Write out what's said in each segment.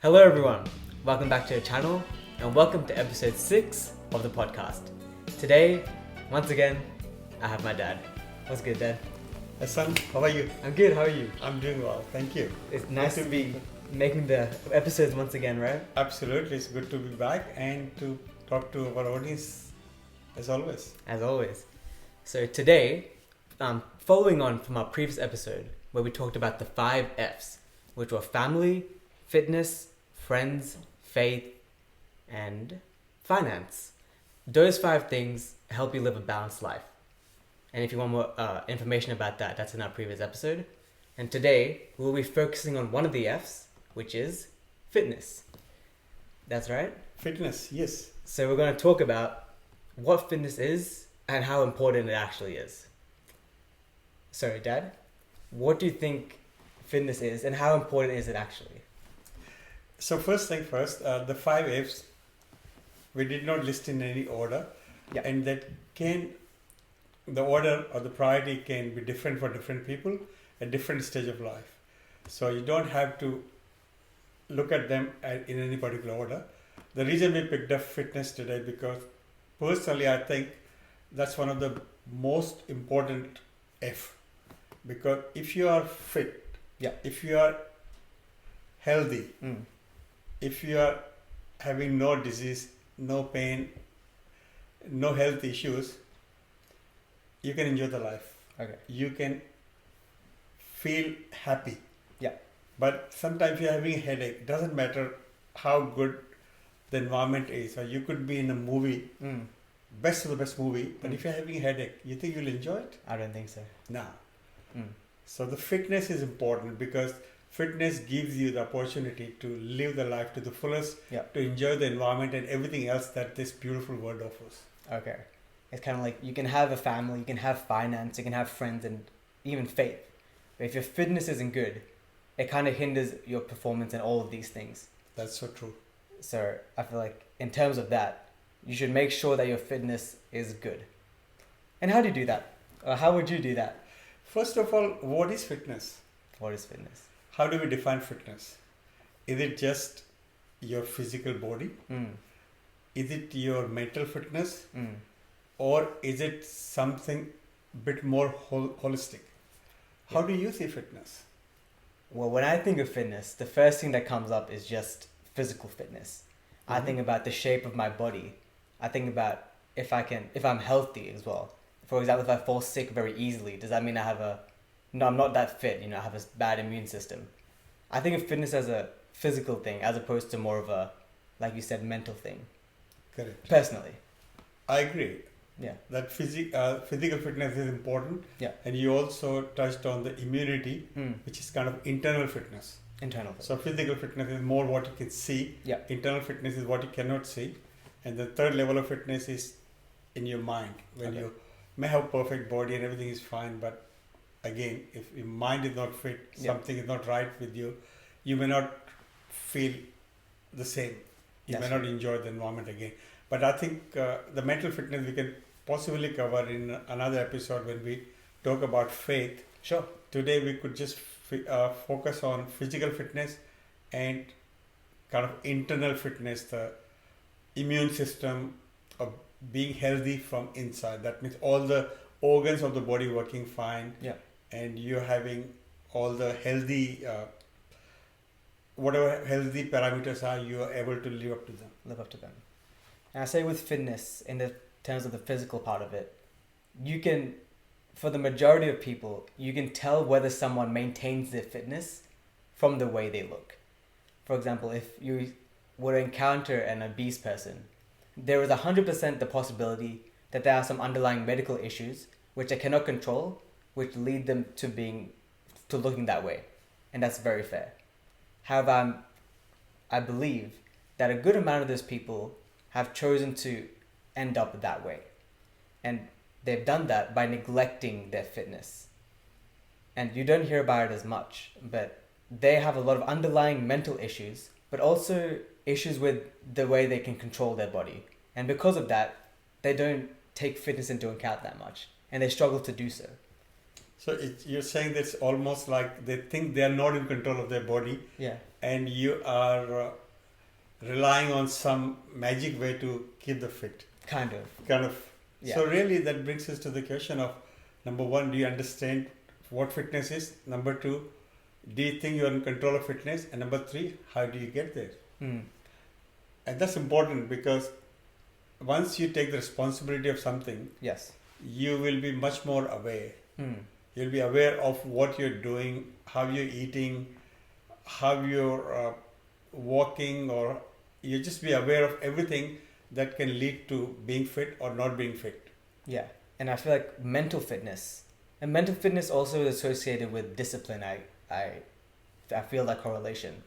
Hello everyone, welcome back to our channel and welcome to episode 6 of the podcast. Today, once again, I have my dad. What's good, Dad? Hassan, how are you? I'm good, how are you? I'm doing well, thank you. It's nice to be making the episodes once again, right? Absolutely, it's good to be back and to talk to our audience as always. As always. So today, following on from our previous episode where we talked about the 5 F's, which were family, fitness, friends, faith, and finance. Those 5 things help you live a balanced life. And if you want more information about that, that's in our previous episode. And today, we'll be focusing on one of the F's, which is fitness. That's right? Fitness, yes. So we're going to talk about what fitness is and how important it actually is. Sorry, Dad, what do you think fitness is and how important is it actually? So first thing first, the 5 F's, we did not list in any order. Yeah. And the order or the priority can be different for different people at different stage of life. So you don't have to look at them in any particular order. The reason we picked up fitness today because personally I think that's one of the most important F. Because if you are fit, if you are healthy, if you are having no disease, no pain, no health issues, you can enjoy the life. Okay. You can feel happy. Yeah. But sometimes you're having a headache. It doesn't matter how good the environment is. Or you could be in a movie, best of the best movie, but if you're having a headache, you think you'll enjoy it? I don't think so. No. So the fitness is important because fitness gives you the opportunity to live the life to the fullest, to enjoy the environment and everything else that this beautiful world offers. Okay. It's kind of like you can have a family, you can have finance, you can have friends and even faith. But if your fitness isn't good, it kind of hinders your performance in all of these things. That's so true. So I feel like in terms of that, you should make sure that your fitness is good. And how do you do that? Or how would you do that? First of all, what is fitness? What is fitness? How do we define fitness? Is it just your physical body? Is it your mental fitness? Or is it something bit more holistic? How do you see fitness? Well, when I think of fitness, the first thing that comes up is just physical fitness. I think about the shape of my body. I think about if I'm healthy as well. For example, if I fall sick very easily, does that mean I'm not that fit, I have a bad immune system. I think of fitness as a physical thing as opposed to more of a, like you said, mental thing. Correct. Personally. I agree. Yeah. That physical fitness is important. Yeah. And you also touched on the immunity, which is kind of internal fitness. Internal fitness. So physical fitness is more what you can see. Yeah. Internal fitness is what you cannot see. And the third level of fitness is in your mind. When you may have a perfect body and everything is fine, but again, if your mind is not fit, something is not right with you, you may not feel the same. You may not enjoy the environment again. But I think the mental fitness we can possibly cover in another episode when we talk about faith. Sure. Today we could just focus on physical fitness and kind of internal fitness, the immune system of being healthy from inside. That means all the organs of the body working fine. Yeah. And you're having all the healthy, whatever healthy parameters are, you are able to live up to them. And I say with fitness, in the terms of the physical part of it, you can, for the majority of people, you can tell whether someone maintains their fitness from the way they look. For example, if you were to encounter an obese person, there is 100% the possibility that there are some underlying medical issues which they cannot control, which lead them to looking that way. And that's very fair. However, I believe that a good amount of those people have chosen to end up that way. And they've done that by neglecting their fitness. And you don't hear about it as much, but they have a lot of underlying mental issues, but also issues with the way they can control their body. And because of that, they don't take fitness into account that much, and they struggle to do so. So you're saying that's almost like they think they are not in control of their body, Yeah. and you are relying on some magic way to keep the fit. Kind of. Kind of. Yeah. So really that brings us to the question of, number one, do you understand what fitness is? Number two, do you think you're in control of fitness? And number three, how do you get there? Mm. And that's important because once you take the responsibility of something, Yes. you will be much more aware. Mm. You'll be aware of what you're doing, how you're eating, how you're walking, or you just be aware of everything that can lead to being fit or not being fit. Yeah. And I feel like mental fitness, and mental fitness also is associated with discipline. I feel that correlation.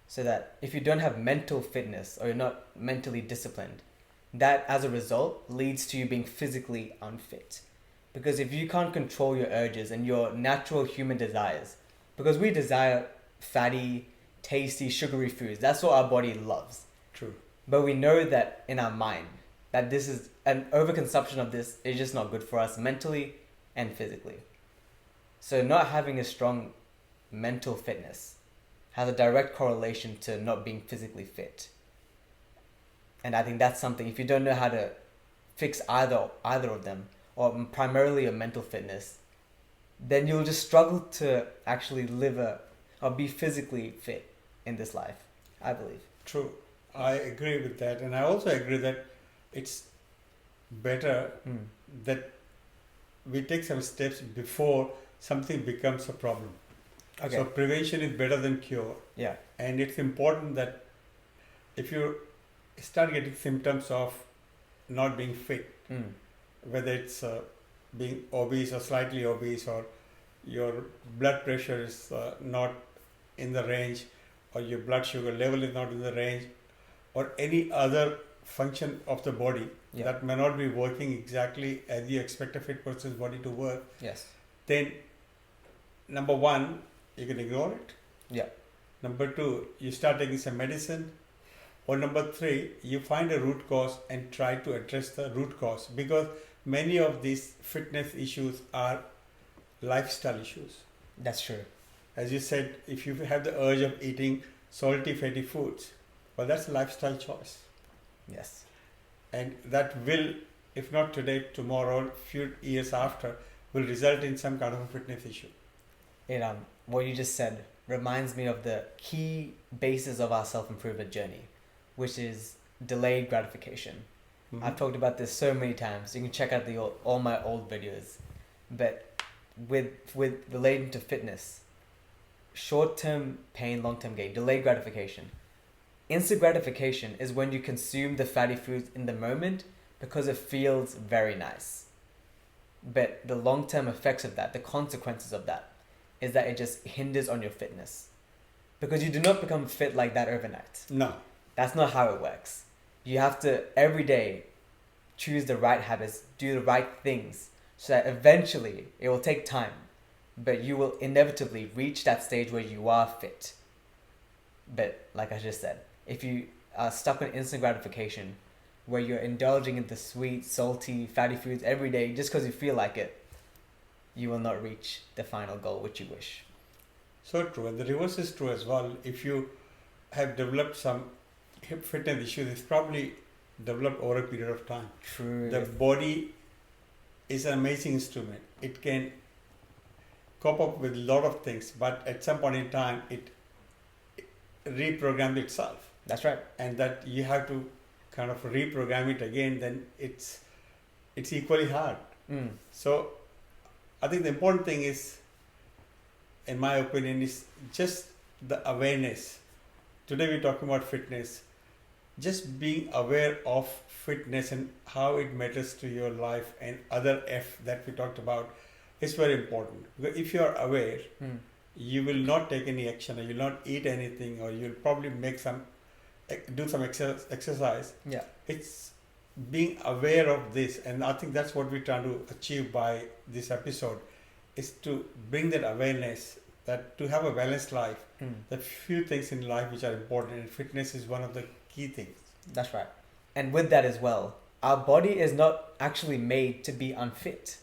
So that if you don't have mental fitness or you're not mentally disciplined, that as a result leads to you being physically unfit. Because if you can't control your urges and your natural human desires, because we desire fatty, tasty, sugary foods, that's what our body loves. True. But we know that in our mind, that this is an overconsumption of this is just not good for us mentally and physically. So not having a strong mental fitness has a direct correlation to not being physically fit. And I think that's something, if you don't know how to fix either of them, or primarily a mental fitness, then you'll just struggle to actually or be physically fit in this life, I believe. True. I agree with that. And I also agree that it's better that we take some steps before something becomes a problem. Okay. So prevention is better than cure. Yeah. And it's important that if you start getting symptoms of not being fit, whether it's being obese or slightly obese, or your blood pressure is not in the range, or your blood sugar level is not in the range, or any other function of the body that may not be working exactly as you expect a fit person's body to work, Yes. then number one, you can ignore it. Yeah. Number two, you start taking some medicine. Or number three, you find a root cause and try to address the root cause, because many of these fitness issues are lifestyle issues. That's true. As you said, if you have the urge of eating salty, fatty foods, well, that's a lifestyle choice. Yes. And that will, if not today, tomorrow, few years after, will result in some kind of a fitness issue. What you just said reminds me of the key basis of our self-improvement journey, which is delayed gratification. Mm-hmm. I've talked about this so many times. You can check out all my old videos. But with relating to fitness, short-term pain, long-term gain, delayed gratification. Instant gratification is when you consume the fatty foods in the moment because it feels very nice. But the long-term effects of that, the consequences of that, is that it just hinders on your fitness. Because you do not become fit like that overnight. No. That's not how it works. You have to, every day, choose the right habits, do the right things, so that eventually, it will take time, but you will inevitably reach that stage where you are fit. But, like I just said, if you are stuck on instant gratification, where you're indulging in the sweet, salty, fatty foods every day just because you feel like it, you will not reach the final goal which you wish. So true. And the reverse is true as well. If you have developed some hip fitness issues, it's probably developed over a period of time. True. The body is an amazing instrument. It can cope up with a lot of things, but at some point in time, it reprograms itself. That's right. And that you have to kind of reprogram it again, then it's equally hard. So I think the important thing is, in my opinion, is just the awareness. Today we're talking about fitness. Just being aware of fitness and how it matters to your life and other F that we talked about is very important. Because if you are aware, you will not take any action, or you'll not eat anything, or you'll probably do some exercise. Yeah. It's being aware of this, and I think that's what we're trying to achieve by this episode, is to bring that awareness, that to have a balanced life, the few things in life which are important, and fitness is one of the key things. That's right. And with that as well, our body is not actually made to be unfit.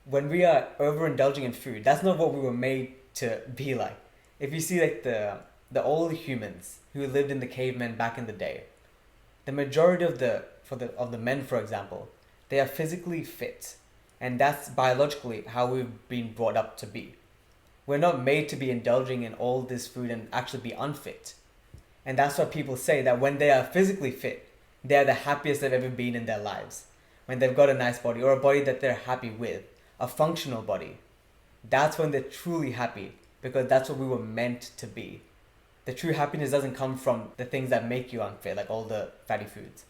When we are overindulging in food, that's not what we were made to be like. If you see like the the old humans who lived in the cavemen back in the day, the majority of the men, for example, they are physically fit, and that's biologically how we've been brought up to be. We're not made to be indulging in all this food and actually be unfit. And that's why people say that when they are physically fit, they're the happiest they've ever been in their lives. When they've got a nice body or a body that they're happy with, a functional body, that's when they're truly happy, because that's what we were meant to be. The true happiness doesn't come from the things that make you unfit, like all the fatty foods.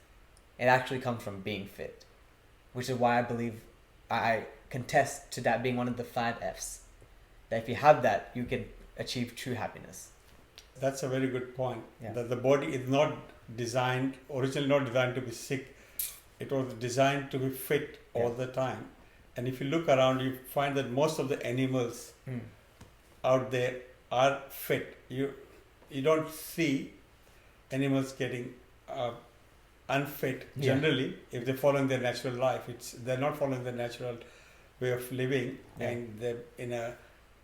It actually comes from being fit, which is why I believe I contest to that being one of the 5 F's. That if you have that, you can achieve true happiness. That's a very good point. Yeah. That the body is originally not designed to be sick. It was designed to be fit all the time. And if you look around, you find that most of the animals out there are fit. You don't see animals getting unfit generally if they're following their natural life. They're not following their natural way of living, and they're in a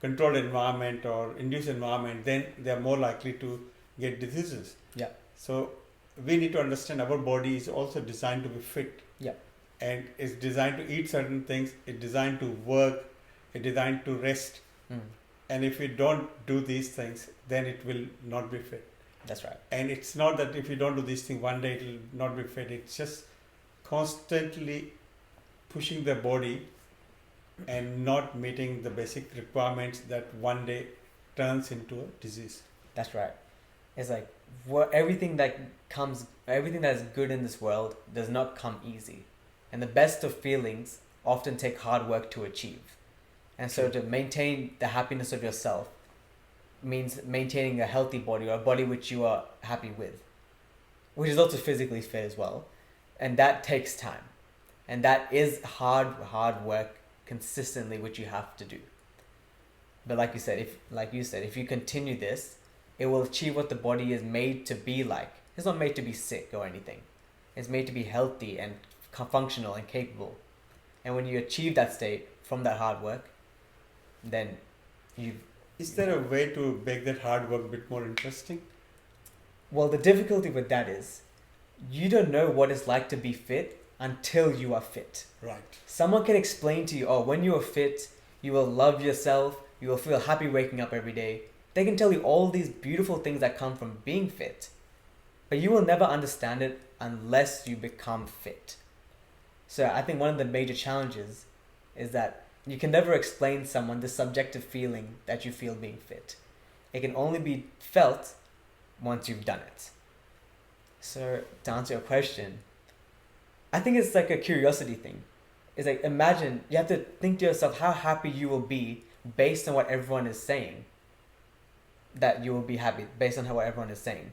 controlled environment or induced environment, then they're more likely to get diseases. Yeah. So we need to understand our body is also designed to be fit. Yeah. And it's designed to eat certain things, it's designed to work, it's designed to rest. And if we don't do these things, then it will not be fit. That's right. And it's not that if you don't do these things, one day it will not be fit. It's just constantly pushing the body and not meeting the basic requirements that one day turns into a disease. That's right. It's like everything that is good in this world does not come easy. And the best of feelings often take hard work to achieve. And so to maintain the happiness of yourself means maintaining a healthy body, or a body which you are happy with, which is also physically fit as well. And that takes time. And that is hard work consistently, which you have to do. But like you said, if you continue this, it will achieve what the body is made to be like. It's not made to be sick or anything. It's made to be healthy and functional and capable. And when you achieve that state from that hard work, then you've... Is there a way to make that hard work a bit more interesting? Well, the difficulty with that is you don't know what it's like to be fit until you are fit. Right. Someone can explain to you, when you are fit, you will love yourself, you will feel happy waking up every day. They can tell you all these beautiful things that come from being fit, but you will never understand it unless you become fit. So I think one of the major challenges is that you can never explain to someone the subjective feeling that you feel being fit. It can only be felt once you've done it. So to answer your question, I think it's like a curiosity thing. It's like, imagine, you have to think to yourself how happy you will be based on what everyone is saying. That you will be happy based on what everyone is saying.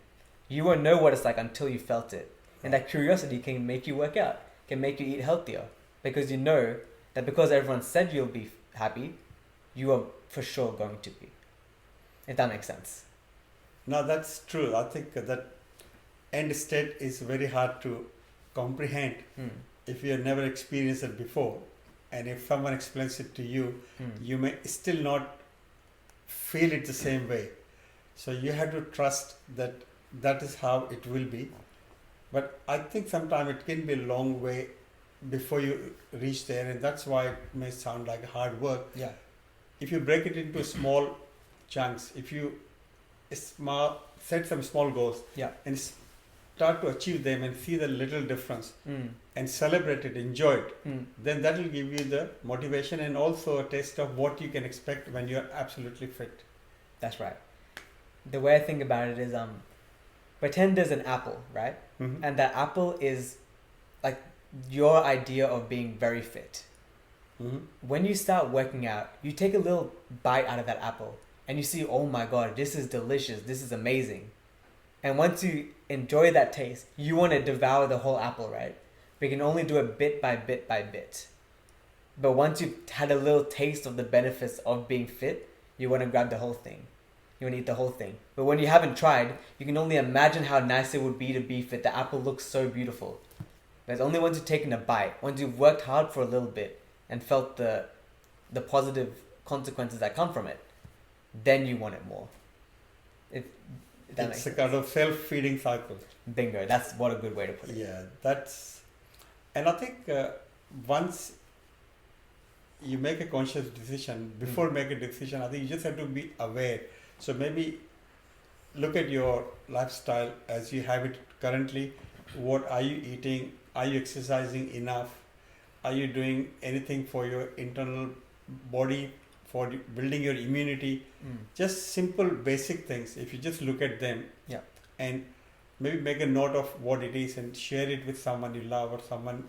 You won't know what it's like until you felt it. And that curiosity can make you work out, can make you eat healthier. Because you know that because everyone said you'll be happy, you are for sure going to be. If that makes sense. No, that's true. I think that end state is very hard to comprehend if you have never experienced it before. And if someone explains it to you, you may still not feel it the same way. So you have to trust that that is how it will be. But I think sometimes it can be a long way before you reach there, and that's why it may sound like hard work. Yeah. If you break it into small chunks, if you set some small goals, and start to achieve them and see the little difference and celebrate it, enjoy it, then that will give you the motivation and also a taste of what you can expect when you're absolutely fit. That's right. The way I think about it is, pretend there's an apple, right? And that apple is like your idea of being very fit. When you start working out, you take a little bite out of that apple and you see, oh my God, this is delicious. This is amazing. And once you enjoy that taste, you want to devour the whole apple, right? But you can only do it bit by bit by bit. But once you've had a little taste of the benefits of being fit, you want to grab the whole thing. You want to eat the whole thing. But when you haven't tried, you can only imagine how nice it would be to be fit. The apple looks so beautiful. But it's only once you've taken a bite, once you've worked hard for a little bit and felt the positive consequences that come from it, then you want it more. That it's makes a kind of self-feeding cycle. bingo. That's what a good way to put it. Yeah, that's, and I think once you make a conscious decision, before make a decision, I think you just have to be aware. So maybe look at your lifestyle as you have it currently. What are you eating? Are you exercising enough? Are you doing anything for your internal body, for building your immunity? Just simple basic things. If you just look at them, Yeah. and maybe make a note of what it is and share it with someone you love or someone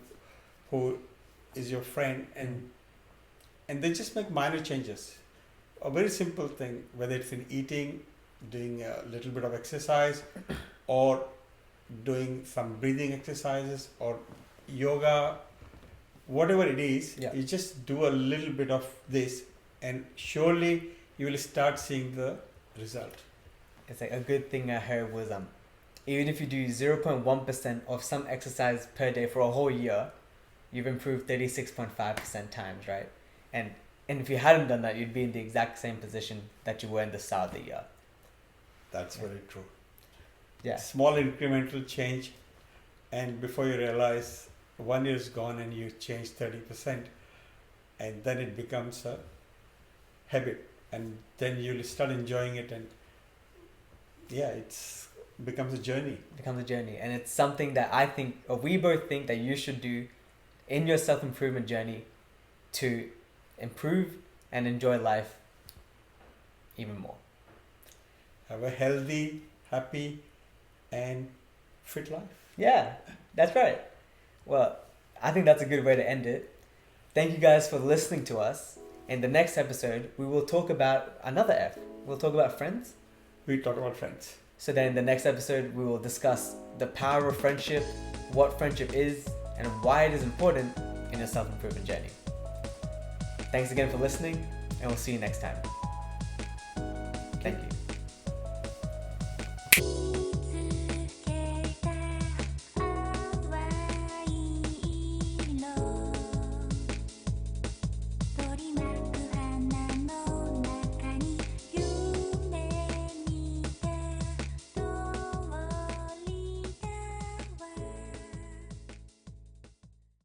who is your friend, and then just make minor changes. A very simple thing, whether it's in eating, doing a little bit of exercise, or doing some breathing exercises or yoga, whatever it is, Yeah. you just do a little bit of this, and surely you will start seeing the result. It's like a good thing I heard was even if you do 0.1% of some exercise per day for a whole year, you've improved 36.5% times, right? And if you hadn't done that, you'd be in the exact same position that you were in the start of the year. That's very true. Yeah. Small incremental change, and before you realize, 1 year is gone and you changed 30%, and then it becomes a habit, and then you'll start enjoying it, and it's becomes a journey. Becomes a journey, and it's something that I think, or we both think, that you should do in your self-improvement journey to improve and enjoy life even more. Have a healthy, happy, and fit life. Yeah, that's right. Well, I think that's a good way to end it. Thank you guys for listening to us. In the next episode, we will talk about another F. We'll talk about friends. We talk about friends. So then in the next episode, we will discuss the power of friendship, what friendship is, and why it is important in your self-improvement journey. Thanks again for listening, and we'll see you next time. Thank you.